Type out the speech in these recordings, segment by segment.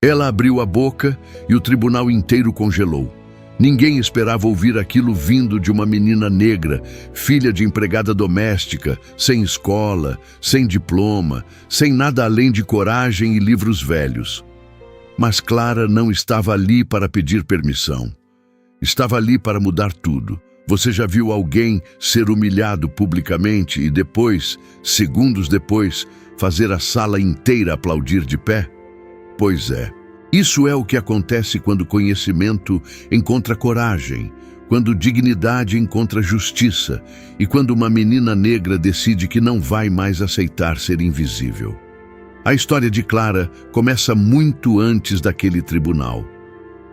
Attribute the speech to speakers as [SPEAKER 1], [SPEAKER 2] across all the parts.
[SPEAKER 1] Ela abriu a boca e o tribunal inteiro congelou. Ninguém esperava ouvir aquilo vindo de uma menina negra, filha de empregada doméstica, sem escola, sem diploma, sem nada além de coragem e livros velhos. Mas Clara não estava ali para pedir permissão. Estava ali para mudar tudo. Você já viu alguém ser humilhado publicamente e depois, segundos depois, fazer a sala inteira aplaudir de pé? Pois é. Isso é o que acontece quando conhecimento encontra coragem, quando dignidade encontra justiça e quando uma menina negra decide que não vai mais aceitar ser invisível. A história de Clara começa muito antes daquele tribunal.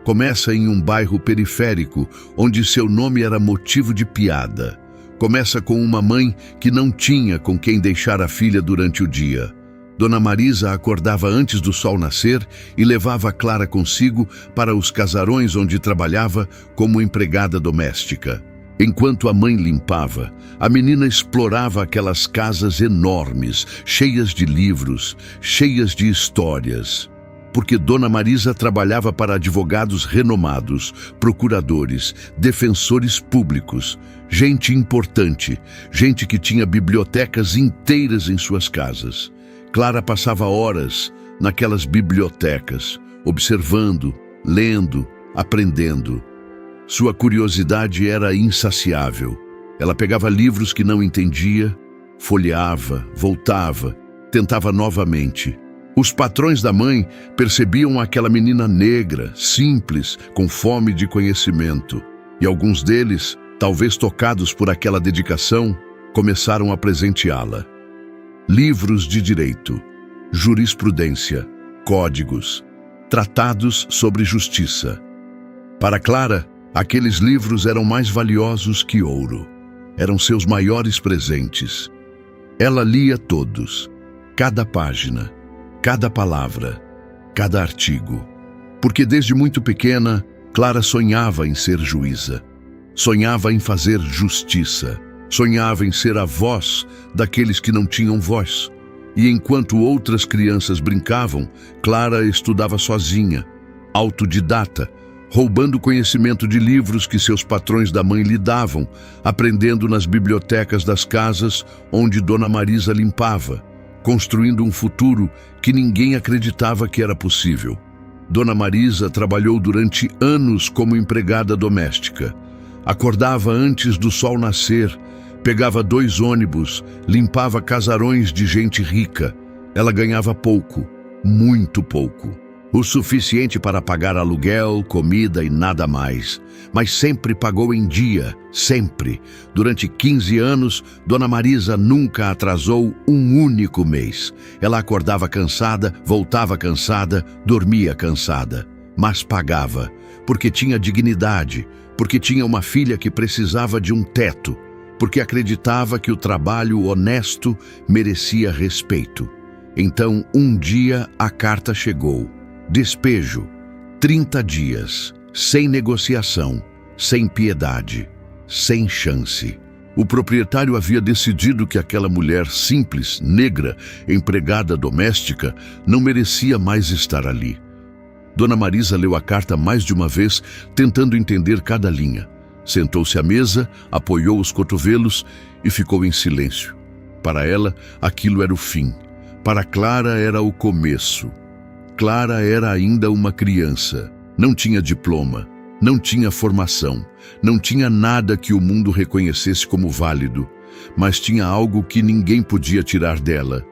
[SPEAKER 1] Começa em um bairro periférico, onde seu nome era motivo de piada. Começa com uma mãe que não tinha com quem deixar a filha durante o dia. Dona Marisa acordava antes do sol nascer e levava Clara consigo para os casarões onde trabalhava como empregada doméstica. Enquanto a mãe limpava, a menina explorava aquelas casas enormes, cheias de livros, cheias de histórias. Porque Dona Marisa trabalhava para advogados renomados, procuradores, defensores públicos, gente importante, gente que tinha bibliotecas inteiras em suas casas. Clara passava horas naquelas bibliotecas, observando, lendo, aprendendo. Sua curiosidade era insaciável. Ela pegava livros que não entendia, folheava, voltava, tentava novamente. Os patrões da mãe percebiam aquela menina negra, simples, com fome de conhecimento. E alguns deles, talvez tocados por aquela dedicação, começaram a presenteá-la. Livros de direito, jurisprudência, códigos, tratados sobre justiça. Para Clara, aqueles livros eram mais valiosos que ouro. Eram seus maiores presentes. Ela lia todos, cada página, cada palavra, cada artigo. Porque desde muito pequena, Clara sonhava em ser juíza. Sonhava em fazer justiça. Sonhava em ser a voz daqueles que não tinham voz. E enquanto outras crianças brincavam, Clara estudava sozinha, autodidata, roubando conhecimento de livros que seus patrões da mãe lhe davam, aprendendo nas bibliotecas das casas onde Dona Marisa limpava, construindo um futuro que ninguém acreditava que era possível. Dona Marisa trabalhou durante anos como empregada doméstica. Acordava antes do sol nascer, pegava 2 ônibus, limpava casarões de gente rica. Ela ganhava pouco, muito pouco. O suficiente para pagar aluguel, comida e nada mais. Mas sempre pagou em dia, sempre. Durante 15 anos, Dona Marisa nunca atrasou um único mês. Ela acordava cansada, voltava cansada, dormia cansada. Mas pagava, porque tinha dignidade, porque tinha uma filha que precisava de um teto, porque acreditava que o trabalho honesto merecia respeito. Então, um dia, a carta chegou. Despejo, 30 dias, sem negociação, sem piedade, sem chance. O proprietário havia decidido que aquela mulher simples, negra, empregada doméstica, não merecia mais estar ali. Dona Marisa leu a carta mais de uma vez, tentando entender cada linha. Sentou-se à mesa, apoiou os cotovelos e ficou em silêncio. Para ela, aquilo era o fim. Para Clara, era o começo. Clara era ainda uma criança. Não tinha diploma, não tinha formação, não tinha nada que o mundo reconhecesse como válido, mas tinha algo que ninguém podia tirar dela.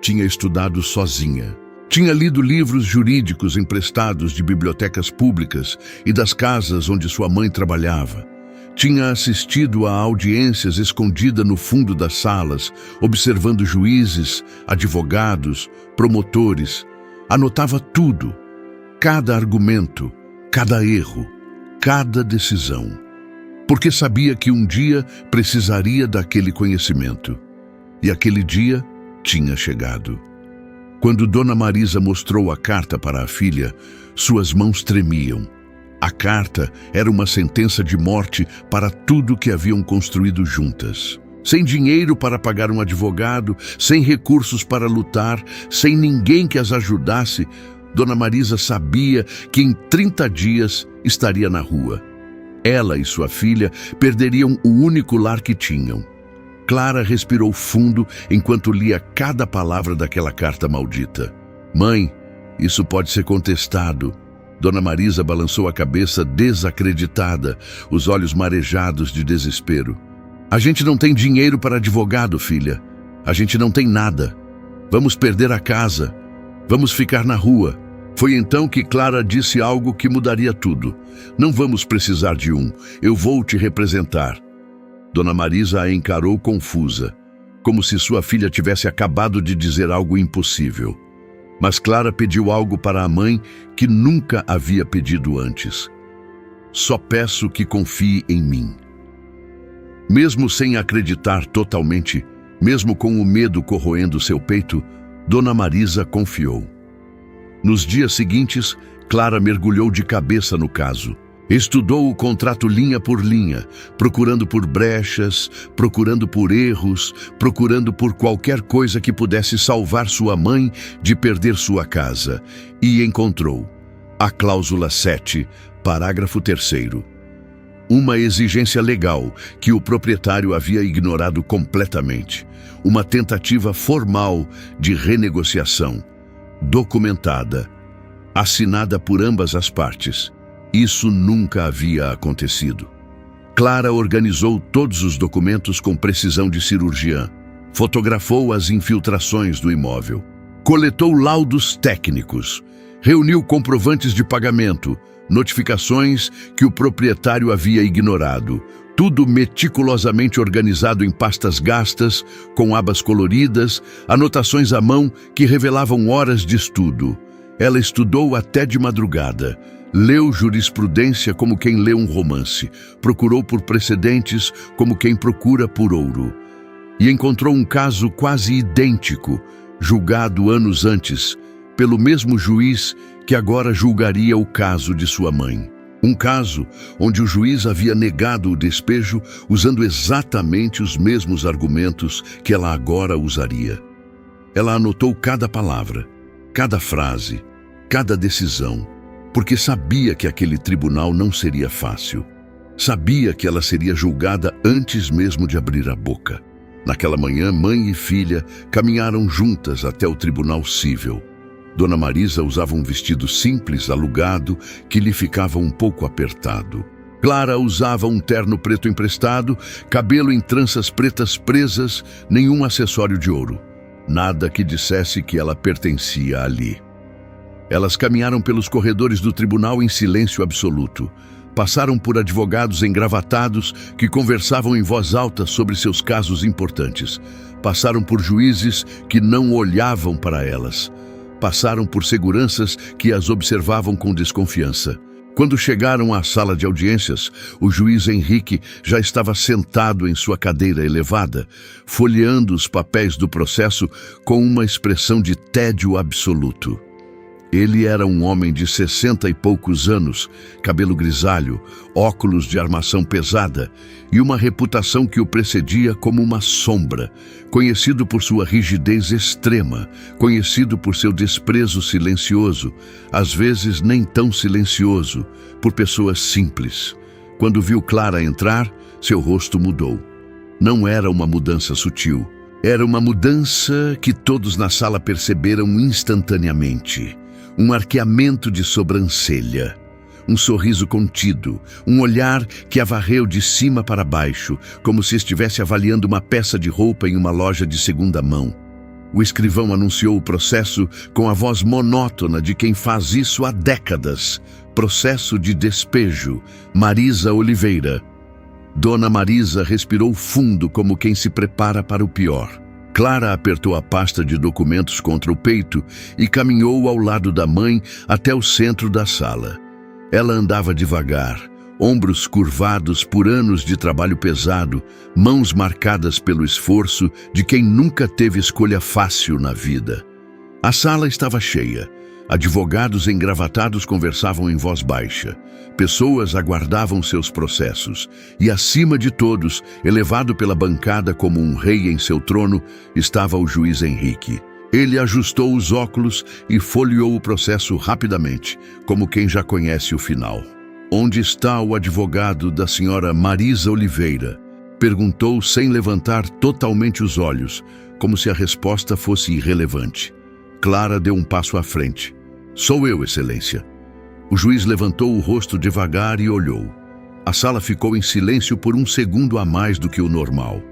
[SPEAKER 1] Tinha estudado sozinha. Tinha lido livros jurídicos emprestados de bibliotecas públicas e das casas onde sua mãe trabalhava. Tinha assistido a audiências escondida no fundo das salas, observando juízes, advogados, promotores. Anotava tudo, cada argumento, cada erro, cada decisão. Porque sabia que um dia precisaria daquele conhecimento. E aquele dia tinha chegado. Quando Dona Marisa mostrou a carta para a filha, suas mãos tremiam. A carta era uma sentença de morte para tudo que haviam construído juntas. Sem dinheiro para pagar um advogado, sem recursos para lutar, sem ninguém que as ajudasse, Dona Marisa sabia que em 30 dias estaria na rua. Ela e sua filha perderiam o único lar que tinham. Clara respirou fundo enquanto lia cada palavra daquela carta maldita. Mãe, isso pode ser contestado. Dona Marisa balançou a cabeça desacreditada, os olhos marejados de desespero. A gente não tem dinheiro para advogado, filha. A gente não tem nada. Vamos perder a casa. Vamos ficar na rua. Foi então que Clara disse algo que mudaria tudo. Não vamos precisar de um. Eu vou te representar. Dona Marisa a encarou confusa, como se sua filha tivesse acabado de dizer algo impossível. Mas Clara pediu algo para a mãe que nunca havia pedido antes. Só peço que confie em mim. Mesmo sem acreditar totalmente, mesmo com o medo corroendo seu peito, Dona Marisa confiou. Nos dias seguintes, Clara mergulhou de cabeça no caso. Estudou o contrato linha por linha, procurando por brechas, procurando por erros, procurando por qualquer coisa que pudesse salvar sua mãe de perder sua casa. E encontrou a cláusula 7, parágrafo 3º. Uma exigência legal que o proprietário havia ignorado completamente. Uma tentativa formal de renegociação, documentada, assinada por ambas as partes. Isso nunca havia acontecido. Clara organizou todos os documentos com precisão de cirurgiã, fotografou as infiltrações do imóvel, coletou laudos técnicos, reuniu comprovantes de pagamento, notificações que o proprietário havia ignorado, tudo meticulosamente organizado em pastas gastas, com abas coloridas, anotações à mão que revelavam horas de estudo. Ela estudou até de madrugada, leu jurisprudência como quem lê um romance, procurou por precedentes como quem procura por ouro. E encontrou um caso quase idêntico, julgado anos antes, pelo mesmo juiz que agora julgaria o caso de sua mãe. Um caso onde o juiz havia negado o despejo usando exatamente os mesmos argumentos que ela agora usaria. Ela anotou cada palavra, cada frase, cada decisão, porque sabia que aquele tribunal não seria fácil. Sabia que ela seria julgada antes mesmo de abrir a boca. Naquela manhã, mãe e filha caminharam juntas até o tribunal cível. Dona Marisa usava um vestido simples, alugado, que lhe ficava um pouco apertado. Clara usava um terno preto emprestado, cabelo em tranças pretas presas, nenhum acessório de ouro. Nada que dissesse que ela pertencia ali. Elas caminharam pelos corredores do tribunal em silêncio absoluto. Passaram por advogados engravatados que conversavam em voz alta sobre seus casos importantes. Passaram por juízes que não olhavam para elas. Passaram por seguranças que as observavam com desconfiança. Quando chegaram à sala de audiências, o juiz Henrique já estava sentado em sua cadeira elevada, folheando os papéis do processo com uma expressão de tédio absoluto. Ele era um homem de 60 e poucos anos, cabelo grisalho, óculos de armação pesada e uma reputação que o precedia como uma sombra, conhecido por sua rigidez extrema, conhecido por seu desprezo silencioso, às vezes nem tão silencioso, por pessoas simples. Quando viu Clara entrar, seu rosto mudou. Não era uma mudança sutil, era uma mudança que todos na sala perceberam instantaneamente. Um arqueamento de sobrancelha, um sorriso contido, um olhar que a varreu de cima para baixo, como se estivesse avaliando uma peça de roupa em uma loja de segunda mão. O escrivão anunciou o processo com a voz monótona de quem faz isso há décadas. Processo de despejo, Marisa Oliveira. Dona Marisa respirou fundo como quem se prepara para o pior. Clara apertou a pasta de documentos contra o peito e caminhou ao lado da mãe até o centro da sala. Ela andava devagar, ombros curvados por anos de trabalho pesado, mãos marcadas pelo esforço de quem nunca teve escolha fácil na vida. A sala estava cheia. Advogados engravatados conversavam em voz baixa. Pessoas aguardavam seus processos. E, acima de todos, elevado pela bancada como um rei em seu trono, estava o juiz Henrique. Ele ajustou os óculos e folheou o processo rapidamente, como quem já conhece o final. Onde está o advogado da senhora Marisa Oliveira? Perguntou sem levantar totalmente os olhos, como se a resposta fosse irrelevante. Clara deu um passo à frente. Sou eu, Excelência. O juiz levantou o rosto devagar e olhou. A sala ficou em silêncio por um segundo a mais do que o normal.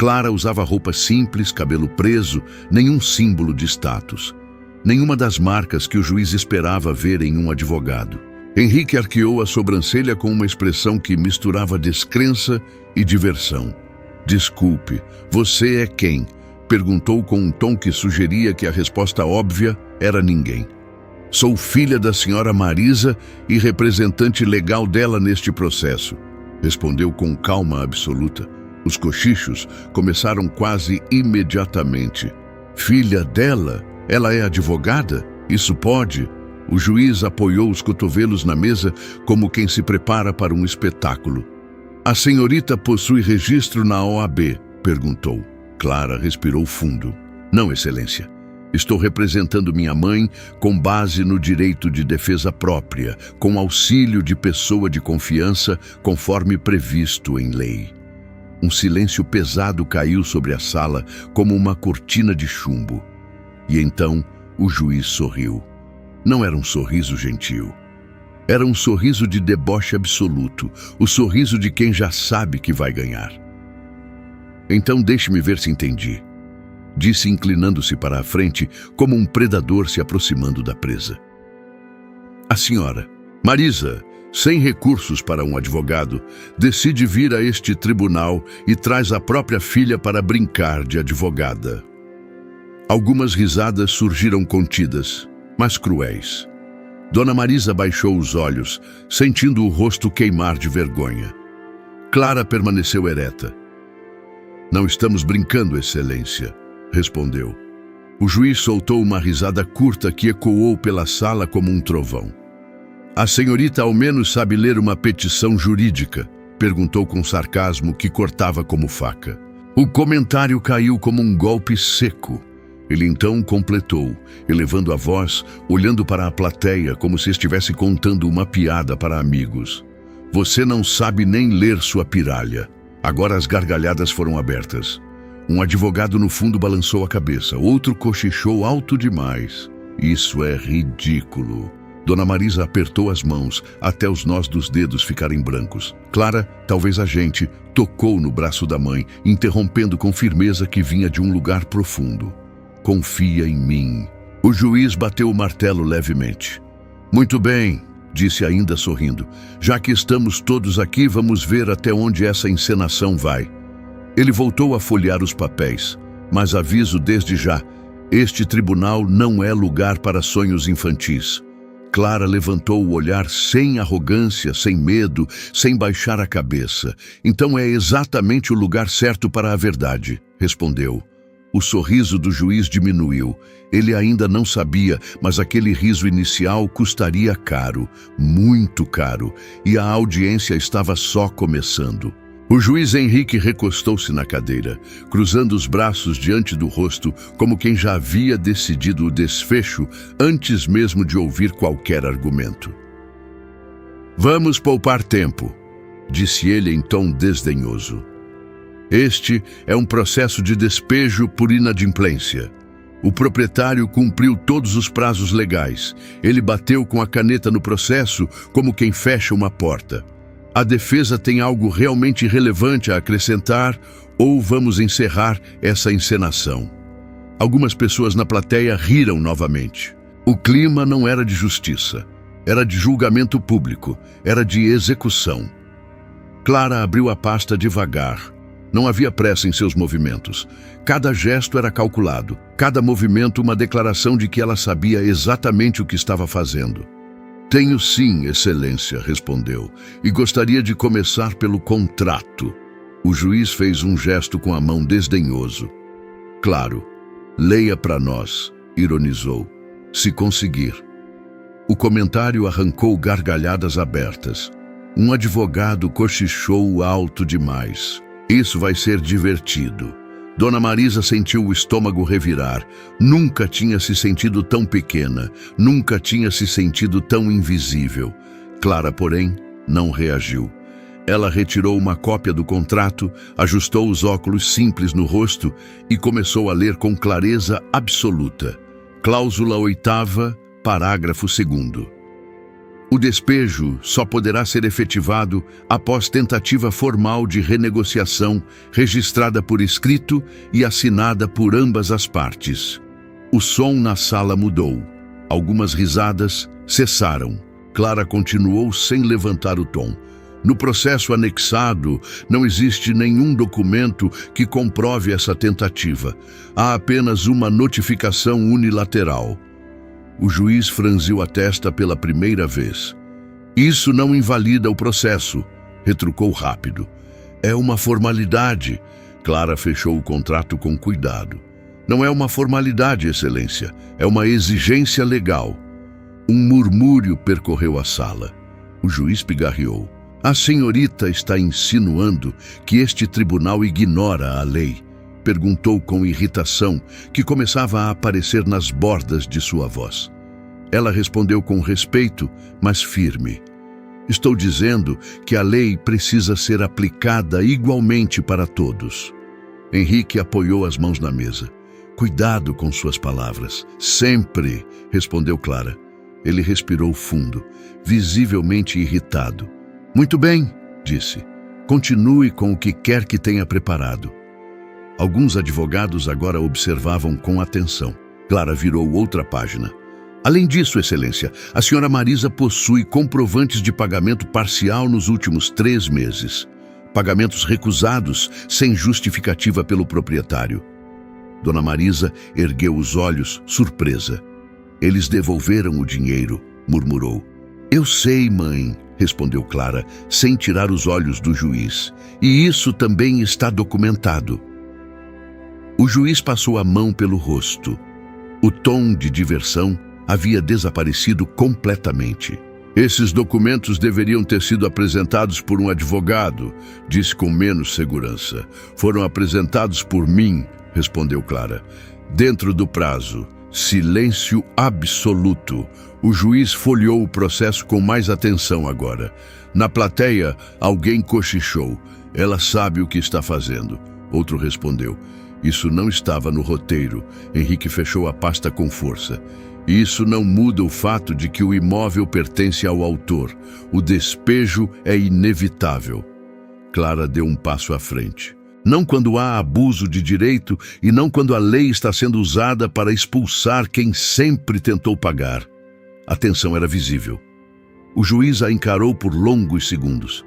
[SPEAKER 1] Clara usava roupa simples, cabelo preso, nenhum símbolo de status. Nenhuma das marcas que o juiz esperava ver em um advogado. Henrique arqueou a sobrancelha com uma expressão que misturava descrença e diversão. Desculpe, você é quem? Perguntou com um tom que sugeria que a resposta óbvia era ninguém. Sou filha da senhora Marisa e representante legal dela neste processo, respondeu com calma absoluta. Os cochichos começaram quase imediatamente. Filha dela? Ela é advogada? Isso pode? O juiz apoiou os cotovelos na mesa como quem se prepara para um espetáculo. A senhorita possui registro na OAB? Perguntou. Clara respirou fundo. Não, Excelência. Estou representando minha mãe com base no direito de defesa própria, com auxílio de pessoa de confiança, conforme previsto em lei. Um silêncio pesado caiu sobre a sala como uma cortina de chumbo. E então o juiz sorriu. Não era um sorriso gentil. Era um sorriso de deboche absoluto, o sorriso de quem já sabe que vai ganhar. Então deixe-me ver se entendi, disse inclinando-se para a frente como um predador se aproximando da presa. A senhora, Marisa, sem recursos para um advogado, decide vir a este tribunal e traz a própria filha para brincar de advogada. Algumas risadas surgiram contidas, mas cruéis. Dona Marisa baixou os olhos, sentindo o rosto queimar de vergonha. Clara permaneceu ereta. Não estamos brincando, Excelência, respondeu. O juiz soltou uma risada curta que ecoou pela sala como um trovão. A senhorita ao menos sabe ler uma petição jurídica? Perguntou com sarcasmo que cortava como faca. O comentário caiu como um golpe seco. Ele então completou, elevando a voz, olhando para a plateia como se estivesse contando uma piada para amigos. Você não sabe nem ler sua piralha. Agora as gargalhadas foram abertas. Um advogado no fundo balançou a cabeça, outro cochichou alto demais. Isso é ridículo. Dona Marisa apertou as mãos até os nós dos dedos ficarem brancos. Clara, talvez a gente, tocou no braço da mãe, interrompendo com firmeza que vinha de um lugar profundo. Confia em mim. O juiz bateu o martelo levemente. Muito bem, disse ainda sorrindo. Já que estamos todos aqui, vamos ver até onde essa encenação vai. Ele voltou a folhear os papéis, mas aviso desde já, este tribunal não é lugar para sonhos infantis. Clara levantou o olhar sem arrogância, sem medo, sem baixar a cabeça. Então é exatamente o lugar certo para a verdade, respondeu. O sorriso do juiz diminuiu. Ele ainda não sabia, mas aquele riso inicial custaria caro, muito caro, e a audiência estava só começando. O juiz Henrique recostou-se na cadeira, cruzando os braços diante do rosto, como quem já havia decidido o desfecho antes mesmo de ouvir qualquer argumento. Vamos poupar tempo, disse ele em tom desdenhoso. Este é um processo de despejo por inadimplência. O proprietário cumpriu todos os prazos legais. Ele bateu com a caneta no processo como quem fecha uma porta. A defesa tem algo realmente relevante a acrescentar ou vamos encerrar essa encenação? Algumas pessoas na plateia riram novamente. O clima não era de justiça. Era de julgamento público. Era de execução. Clara abriu a pasta devagar. Não havia pressa em seus movimentos. Cada gesto era calculado, cada movimento uma declaração de que ela sabia exatamente o que estava fazendo. Tenho sim, Excelência, respondeu, e gostaria de começar pelo contrato. O juiz fez um gesto com a mão desdenhoso. Claro, leia para nós, ironizou, se conseguir. O comentário arrancou gargalhadas abertas. Um advogado cochichou alto demais. Isso vai ser divertido. Dona Marisa sentiu o estômago revirar. Nunca tinha se sentido tão pequena, nunca tinha se sentido tão invisível. Clara, porém, não reagiu. Ela retirou uma cópia do contrato, ajustou os óculos simples no rosto e começou a ler com clareza absoluta. Cláusula 8ª, parágrafo 2º. O despejo só poderá ser efetivado após tentativa formal de renegociação registrada por escrito e assinada por ambas as partes. O som na sala mudou. Algumas risadas cessaram. Clara continuou sem levantar o tom. No processo anexado, não existe nenhum documento que comprove essa tentativa. Há apenas uma notificação unilateral. O juiz franziu a testa pela primeira vez. Isso não invalida o processo, retrucou rápido. É uma formalidade. Clara fechou o contrato com cuidado. Não é uma formalidade, Excelência. É uma exigência legal. Um murmúrio percorreu a sala. O juiz pigarreou. A senhorita está insinuando que este tribunal ignora a lei? Perguntou com irritação, que começava a aparecer nas bordas de sua voz. Ela respondeu com respeito, mas firme. Estou dizendo que a lei precisa ser aplicada igualmente para todos. Henrique apoiou as mãos na mesa. Cuidado com suas palavras. Sempre, respondeu Clara. Ele respirou fundo, visivelmente irritado. Muito bem, disse. Continue com o que quer que tenha preparado. Alguns advogados agora observavam com atenção. Clara virou outra página. Além disso, Excelência, a senhora Marisa possui comprovantes de pagamento parcial nos últimos 3 meses. Pagamentos recusados sem justificativa pelo proprietário. Dona Marisa ergueu os olhos, surpresa. Eles devolveram o dinheiro, murmurou. Eu sei, mãe, respondeu Clara, sem tirar os olhos do juiz. E isso também está documentado. O juiz passou a mão pelo rosto. O tom de diversão havia desaparecido completamente. Esses documentos deveriam ter sido apresentados por um advogado, disse com menos segurança. Foram apresentados por mim, respondeu Clara. Dentro do prazo. Silêncio absoluto. O juiz folheou o processo com mais atenção agora. Na plateia, alguém cochichou. Ela sabe o que está fazendo. Outro respondeu. Isso não estava no roteiro. Henrique fechou a pasta com força. Isso não muda o fato de que o imóvel pertence ao autor. O despejo é inevitável. Clara deu um passo à frente. Não quando há abuso de direito e não quando a lei está sendo usada para expulsar quem sempre tentou pagar. A tensão era visível. O juiz a encarou por longos segundos.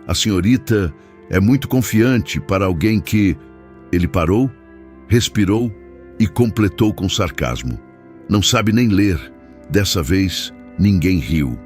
[SPEAKER 1] A senhorita é muito confiante para alguém que... Ele parou, respirou e completou com sarcasmo. Não sabe nem ler. Dessa vez, ninguém riu.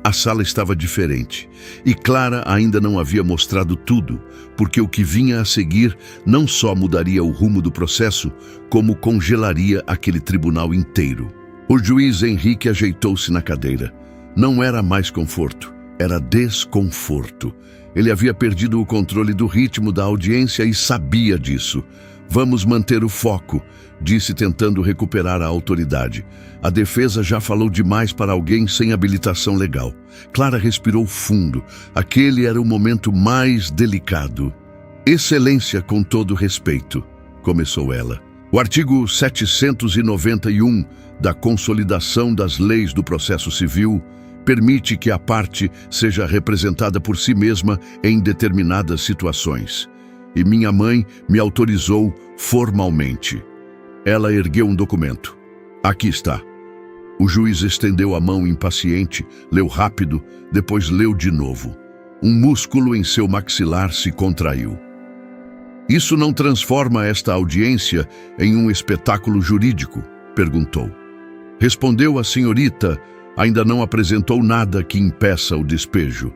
[SPEAKER 1] A sala estava diferente, e Clara ainda não havia mostrado tudo, porque o que vinha a seguir não só mudaria o rumo do processo, como congelaria aquele tribunal inteiro. O juiz Henrique ajeitou-se na cadeira. Não era mais conforto, era desconforto. Ele havia perdido o controle do ritmo da audiência e sabia disso. Vamos manter o foco, disse tentando recuperar a autoridade. A defesa já falou demais para alguém sem habilitação legal. Clara respirou fundo. Aquele era o momento mais delicado. Excelência, com todo respeito, começou ela. O artigo 791 da Consolidação das Leis do Processo Civil permite que a parte seja representada por si mesma em determinadas situações. E minha mãe me autorizou formalmente. Ela ergueu um documento. Aqui está. O juiz estendeu a mão impaciente, leu rápido, depois leu de novo. Um músculo em seu maxilar se contraiu. Isso não transforma esta audiência em um espetáculo jurídico? Perguntou. Respondeu a senhorita, ainda não apresentou nada que impeça o despejo.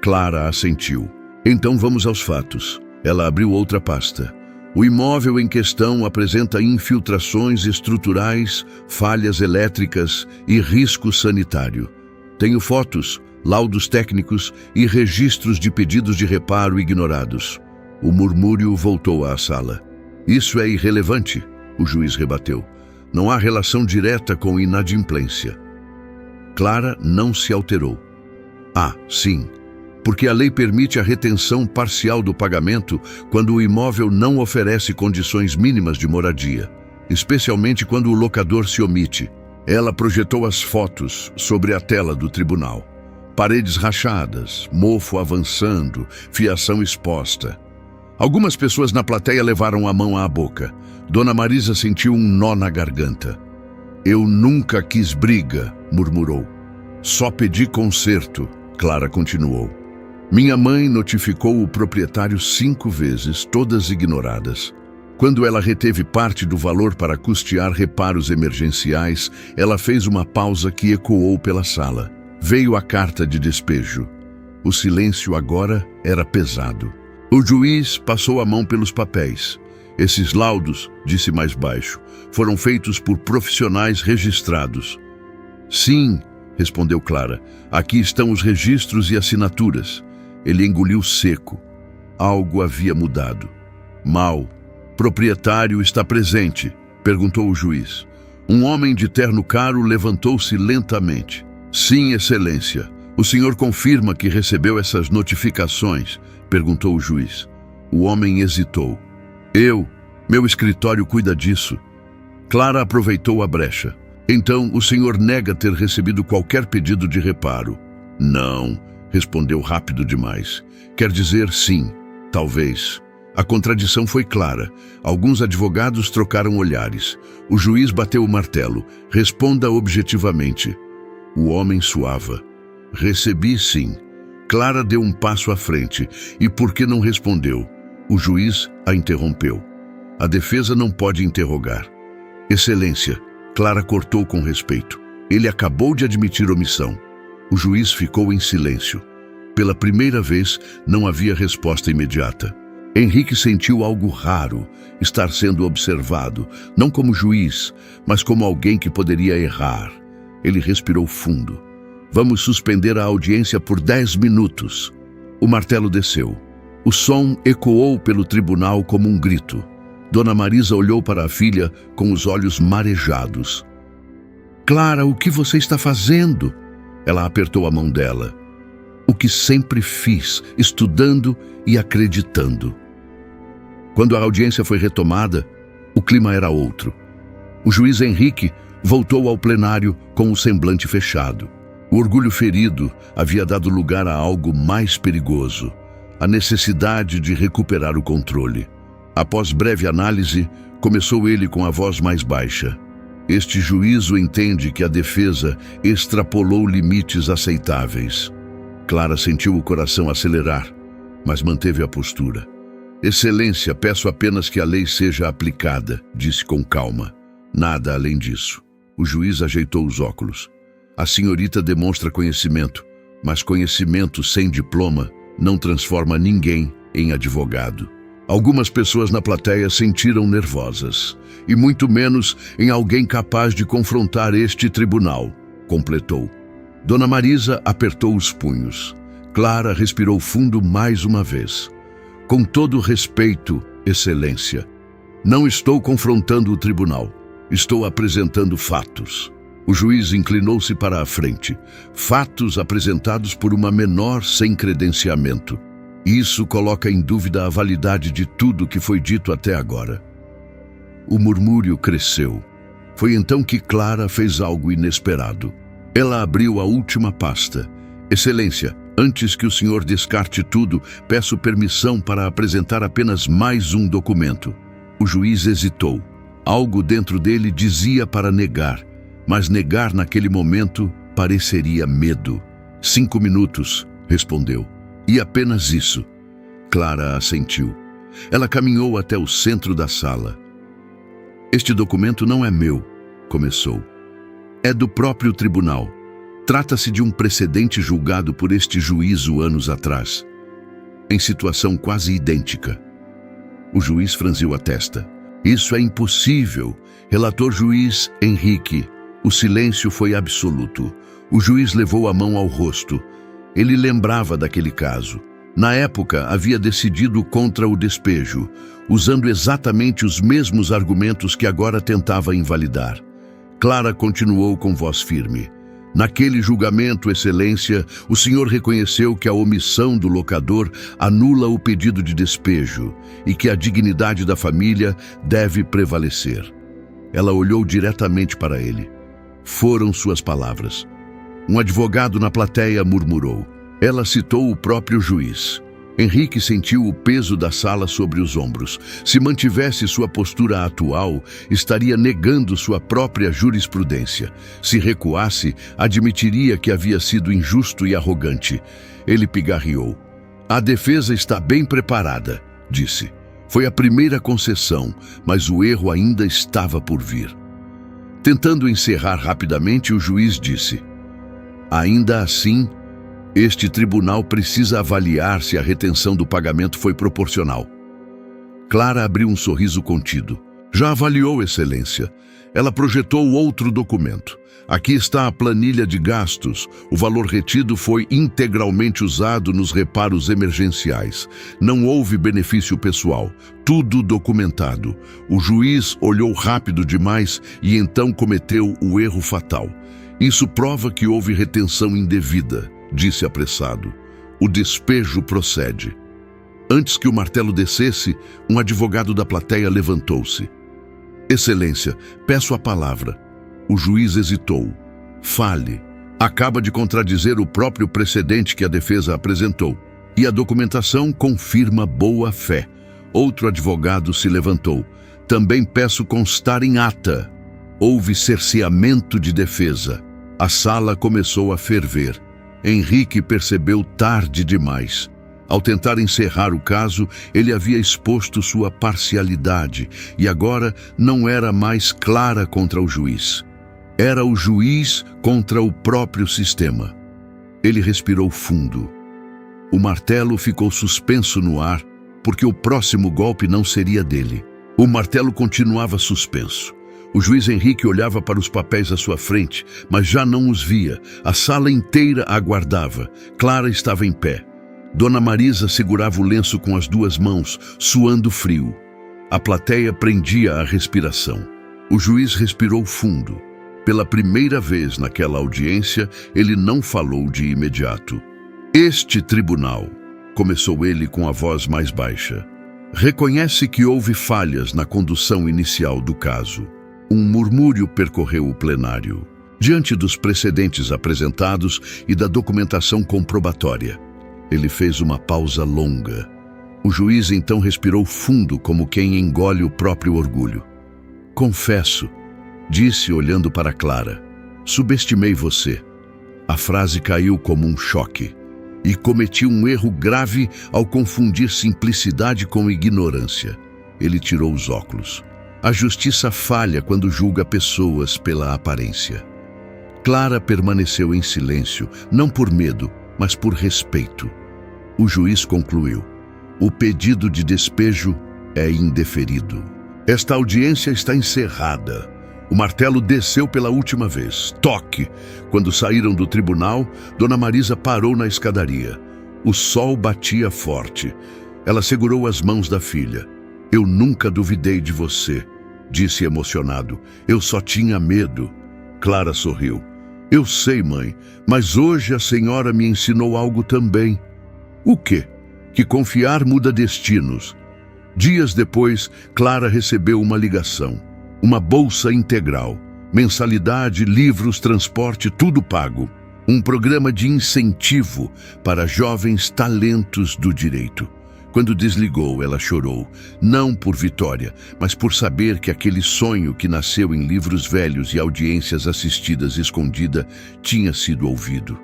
[SPEAKER 1] Clara assentiu. Então vamos aos fatos. Ela abriu outra pasta. O imóvel em questão apresenta infiltrações estruturais, falhas elétricas e risco sanitário. Tenho fotos, laudos técnicos e registros de pedidos de reparo ignorados. O murmúrio voltou à sala. Isso é irrelevante, o juiz rebateu. Não há relação direta com inadimplência. Clara não se alterou. Ah, sim, porque a lei permite a retenção parcial do pagamento quando o imóvel não oferece condições mínimas de moradia, especialmente quando o locador se omite. Ela projetou as fotos sobre a tela do tribunal. Paredes rachadas, mofo avançando, fiação exposta. Algumas pessoas na plateia levaram a mão à boca. Dona Marisa sentiu um nó na garganta. Eu nunca quis briga, murmurou. Só pedi conserto, Clara continuou. Minha mãe notificou o proprietário 5 vezes, todas ignoradas. Quando ela reteve parte do valor para custear reparos emergenciais, ela fez uma pausa que ecoou pela sala. Veio a carta de despejo. O silêncio agora era pesado. O juiz passou a mão pelos papéis. Esses laudos, disse mais baixo, foram feitos por profissionais registrados. Sim, respondeu Clara. Aqui estão os registros e assinaturas. Ele engoliu seco. Algo havia mudado. Mal. Proprietário está presente, perguntou o juiz. Um homem de terno caro levantou-se lentamente. Sim, excelência. O senhor confirma que recebeu essas notificações? Perguntou o juiz. O homem hesitou. Meu escritório cuida disso. Clara aproveitou a brecha. Então, o senhor nega ter recebido qualquer pedido de reparo? Não, respondeu rápido demais. Quer dizer sim, talvez. A contradição foi clara. Alguns advogados trocaram olhares. O juiz bateu o martelo. Responda objetivamente. O homem suava. Recebi sim. Clara deu um passo à frente. E por que não respondeu? O juiz a interrompeu. A defesa não pode interrogar. Excelência, Clara cortou com respeito. Ele acabou de admitir omissão. O juiz ficou em silêncio. Pela primeira vez, não havia resposta imediata. Henrique sentiu algo raro, estar sendo observado, não como juiz, mas como alguém que poderia errar. Ele respirou fundo. Vamos suspender a audiência por 10 minutos. O martelo desceu. O som ecoou pelo tribunal como um grito. Dona Marisa olhou para a filha com os olhos marejados. Clara, o que você está fazendo? Ela apertou a mão dela. O que sempre fiz, estudando e acreditando. Quando a audiência foi retomada, o clima era outro. O juiz Henrique voltou ao plenário com o semblante fechado. O orgulho ferido havia dado lugar a algo mais perigoso, a necessidade de recuperar o controle. Após breve análise, começou ele com a voz mais baixa. Este juízo entende que a defesa extrapolou limites aceitáveis. Clara sentiu o coração acelerar, mas manteve a postura. Excelência, peço apenas que a lei seja aplicada, disse com calma. Nada além disso. O juiz ajeitou os óculos. A senhorita demonstra conhecimento, mas conhecimento sem diploma não transforma ninguém em advogado. Algumas pessoas na plateia sentiram nervosas, e muito menos em alguém capaz de confrontar este tribunal, completou. Dona Marisa apertou os punhos. Clara respirou fundo mais uma vez. Com todo respeito, excelência, não estou confrontando o tribunal. Estou apresentando fatos. O juiz inclinou-se para a frente. Fatos apresentados por uma menor sem credenciamento. Isso coloca em dúvida a validade de tudo que foi dito até agora. O murmúrio cresceu. Foi então que Clara fez algo inesperado. Ela abriu a última pasta. Excelência, antes que o senhor descarte tudo, peço permissão para apresentar apenas mais um documento. O juiz hesitou. Algo dentro dele dizia para negar, mas negar naquele momento pareceria medo. 5 minutos, respondeu. E apenas isso. Clara assentiu. Ela caminhou até o centro da sala. Este documento não é meu, começou. É do próprio tribunal. Trata-se de um precedente julgado por este juízo anos atrás, em situação quase idêntica. O juiz franziu a testa. Isso é impossível. Relator juiz Henrique. O silêncio foi absoluto. O juiz levou a mão ao rosto. Ele lembrava daquele caso. Na época, havia decidido contra o despejo, usando exatamente os mesmos argumentos que agora tentava invalidar. Clara continuou com voz firme. Naquele julgamento, Excelência, o senhor reconheceu que a omissão do locador anula o pedido de despejo e que a dignidade da família deve prevalecer. Ela olhou diretamente para ele. Foram suas palavras. Um advogado na plateia murmurou. Ela citou o próprio juiz. Henrique sentiu o peso da sala sobre os ombros. Se mantivesse sua postura atual, estaria negando sua própria jurisprudência. Se recuasse, admitiria que havia sido injusto e arrogante. Ele pigarreou. A defesa está bem preparada, disse. Foi a primeira concessão, mas o erro ainda estava por vir. Tentando encerrar rapidamente, o juiz disse: ainda assim, este tribunal precisa avaliar se a retenção do pagamento foi proporcional. Clara abriu um sorriso contido. Já avaliou, Excelência. Ela projetou outro documento. Aqui está a planilha de gastos. O valor retido foi integralmente usado nos reparos emergenciais. Não houve benefício pessoal. Tudo documentado. O juiz olhou rápido demais e então cometeu o erro fatal. Isso prova que houve retenção indevida, disse apressado. O despejo procede. Antes que o martelo descesse, um advogado da plateia levantou-se. Excelência, peço a palavra. O juiz hesitou. Fale. Acaba de contradizer o próprio precedente que a defesa apresentou. E a documentação confirma boa fé. Outro advogado se levantou. Também peço constar em ata. Houve cerceamento de defesa. A sala começou a ferver. Henrique percebeu tarde demais. Ao tentar encerrar o caso, ele havia exposto sua parcialidade e agora não era mais Clara contra o juiz. Era o juiz contra o próprio sistema. Ele respirou fundo. O martelo ficou suspenso no ar, porque o próximo golpe não seria dele. O martelo continuava suspenso. O juiz Henrique olhava para os papéis à sua frente, mas já não os via. A sala inteira aguardava. Clara estava em pé. Dona Marisa segurava o lenço com as duas mãos, suando frio. A plateia prendia a respiração. O juiz respirou fundo. Pela primeira vez naquela audiência, ele não falou de imediato. Este tribunal, começou ele com a voz mais baixa, reconhece que houve falhas na condução inicial do caso. Um murmúrio percorreu o plenário. Diante dos precedentes apresentados e da documentação comprobatória, ele fez uma pausa longa. O juiz então respirou fundo, como quem engole o próprio orgulho. Confesso, disse olhando para Clara, subestimei você. A frase caiu como um choque. E cometi um erro grave ao confundir simplicidade com ignorância. Ele tirou os óculos. A justiça falha quando julga pessoas pela aparência. Clara permaneceu em silêncio, não por medo, mas por respeito. O juiz concluiu. O pedido de despejo é indeferido. Esta audiência está encerrada. O martelo desceu pela última vez. Toque! Quando saíram do tribunal, Dona Marisa parou na escadaria. O sol batia forte. Ela segurou as mãos da filha. Eu nunca duvidei de você, disse emocionado. Eu só tinha medo. Clara sorriu. Eu sei, mãe, mas hoje a senhora me ensinou algo também. O quê? Que confiar muda destinos. Dias depois, Clara recebeu uma ligação. Uma bolsa integral. Mensalidade, livros, transporte, tudo pago. Um programa de incentivo para jovens talentos do direito. Quando desligou, ela chorou, não por vitória, mas por saber que aquele sonho que nasceu em livros velhos e audiências assistidas escondida tinha sido ouvido.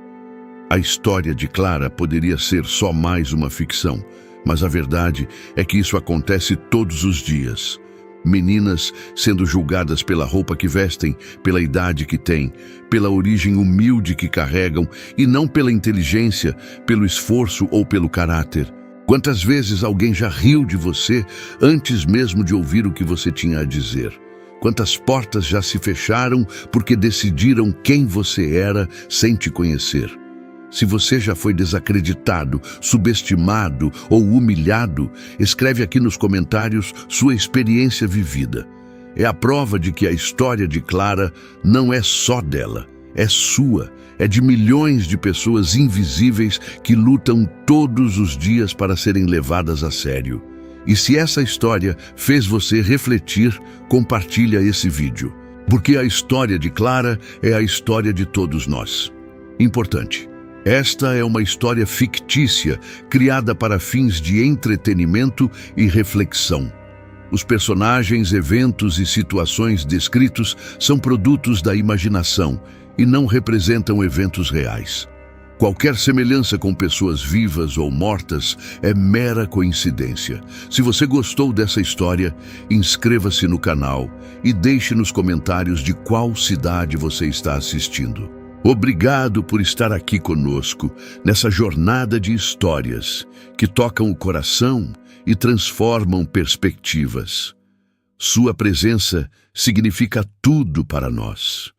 [SPEAKER 1] A história de Clara poderia ser só mais uma ficção, mas a verdade é que isso acontece todos os dias. Meninas sendo julgadas pela roupa que vestem, pela idade que têm, pela origem humilde que carregam e não pela inteligência, pelo esforço ou pelo caráter. Quantas vezes alguém já riu de você antes mesmo de ouvir o que você tinha a dizer? Quantas portas já se fecharam porque decidiram quem você era sem te conhecer? Se você já foi desacreditado, subestimado ou humilhado, escreve aqui nos comentários sua experiência vivida. É a prova de que a história de Clara não é só dela, é sua, é de milhões de pessoas invisíveis que lutam todos os dias para serem levadas a sério. E se essa história fez você refletir, compartilha esse vídeo, porque a história de Clara é a história de todos nós. Importante. Esta é uma história fictícia, criada para fins de entretenimento e reflexão. Os personagens, eventos e situações descritos são produtos da imaginação e não representam eventos reais. Qualquer semelhança com pessoas vivas ou mortas é mera coincidência. Se você gostou dessa história, inscreva-se no canal e deixe nos comentários de qual cidade você está assistindo. Obrigado por estar aqui conosco nessa jornada de histórias que tocam o coração e transformam perspectivas. Sua presença significa tudo para nós.